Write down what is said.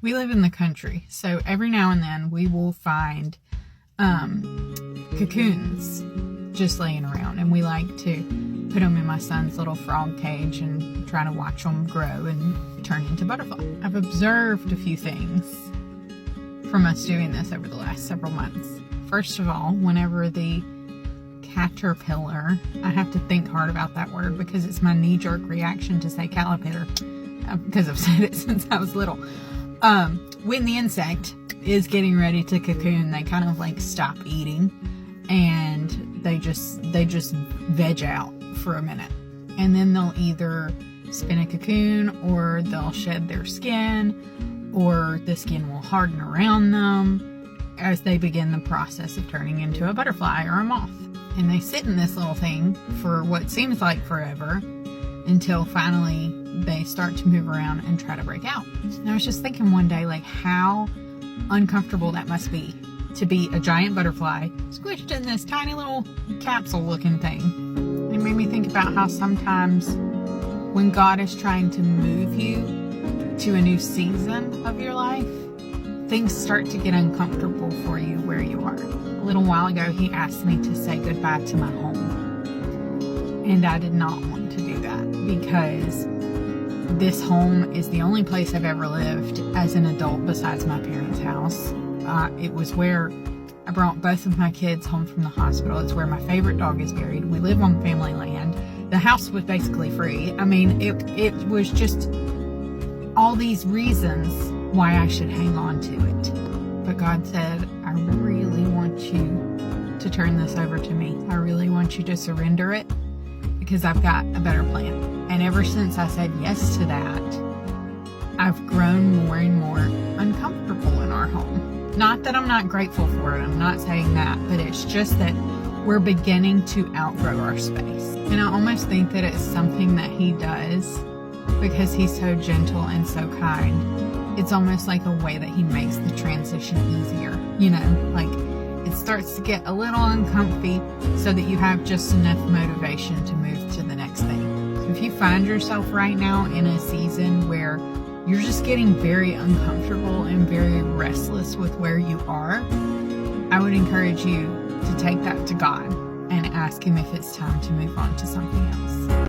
We live in the country, so every now and then we will find cocoons just laying around, and we like to put them in my son's little frog cage and try to watch them grow and turn into butterflies. I've observed a few things from us doing this over the last several months. First of all, whenever the caterpillar, I have to think hard about that word because it's my knee-jerk reaction to say caterpillar because I've said it since I was little. When the insect is getting ready to cocoon, they kind of like stop eating and they just veg out for a minute, and then they'll either spin a cocoon or they'll shed their skin, or the skin will harden around them as they begin the process of turning into a butterfly or a moth. And they sit in this little thing for what seems like forever until finally they start to move around and try to break out. And I was just thinking one day, like, how uncomfortable that must be to be a giant butterfly squished in this tiny little capsule looking thing. And it made me think about how sometimes when God is trying to move you to a new season of your life, things start to get uncomfortable for you where you are. A little while ago, he asked me to say goodbye to my home. And I did not want to do that because this home is the only place I've ever lived as an adult besides my parents' house. It was where I brought both of my kids home from the hospital. It's where my favorite dog is buried. We live on family land. The house was basically free. I mean, it was just all these reasons why I should hang on to it. But God said, I really want you to turn this over to me. I really want you to surrender it because I've got a better plan. And ever since I said yes to that, I've grown more and more uncomfortable in our home. Not that I'm not grateful for it, I'm not saying that, but it's just that we're beginning to outgrow our space. And I almost think that it's something that he does because he's so gentle and so kind. It's almost like a way that he makes the transition easier. You know, like it starts to get a little uncomfy so that you have just enough motivation to move to the next thing. So if you find yourself right now in a season where you're just getting very uncomfortable and very restless with where you are, I would encourage you to take that to God and ask him if it's time to move on to something else.